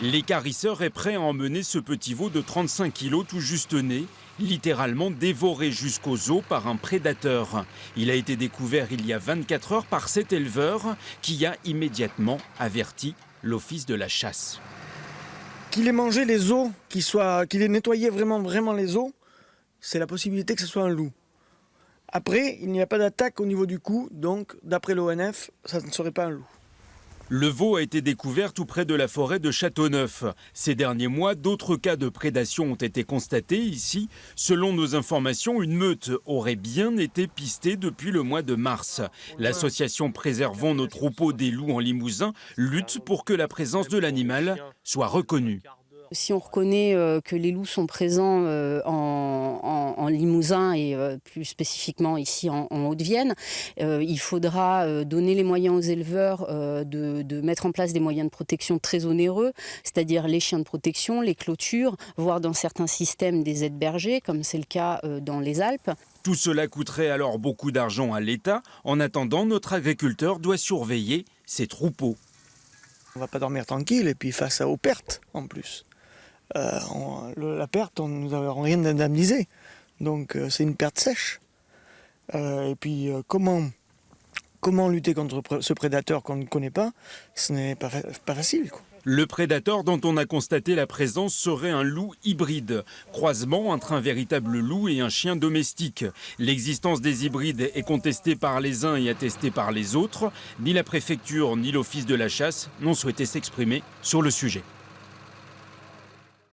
L'équarrisseur est prêt à emmener ce petit veau de 35 kilos tout juste né, littéralement dévoré jusqu'aux os par un prédateur. Il a été découvert il y a 24 heures par cet éleveur qui a immédiatement averti l'office de la chasse. Qu'il ait mangé les os, qu'il ait nettoyé vraiment les os, c'est la possibilité que ce soit un loup. Après, il n'y a pas d'attaque au niveau du cou, donc d'après l'ONF, ça ne serait pas un loup. Le veau a été découvert tout près de la forêt de Châteauneuf. Ces derniers mois, d'autres cas de prédation ont été constatés ici. Selon nos informations, une meute aurait bien été pistée depuis le mois de mars. L'association Préservons nos troupeaux des loups en Limousin lutte pour que la présence de l'animal soit reconnue. Si on reconnaît que les loups sont présents en Limousin et plus spécifiquement ici en Haute-Vienne, il faudra donner les moyens aux éleveurs de mettre en place des moyens de protection très onéreux, c'est-à-dire les chiens de protection, les clôtures, voire dans certains systèmes des aides bergers, comme c'est le cas dans les Alpes. Tout cela coûterait alors beaucoup d'argent à l'État. En attendant, notre agriculteur doit surveiller ses troupeaux. On ne va pas dormir tranquille et puis face aux pertes en plus. La perte, nous n'avons rien indemnisé. Donc c'est une perte sèche. Et puis comment lutter contre ce prédateur qu'on ne connaît pas, ce n'est pas facile, quoi. Le prédateur dont on a constaté la présence serait un loup hybride, croisement entre un véritable loup et un chien domestique. L'existence des hybrides est contestée par les uns et attestée par les autres. Ni la préfecture ni l'office de la chasse n'ont souhaité s'exprimer sur le sujet.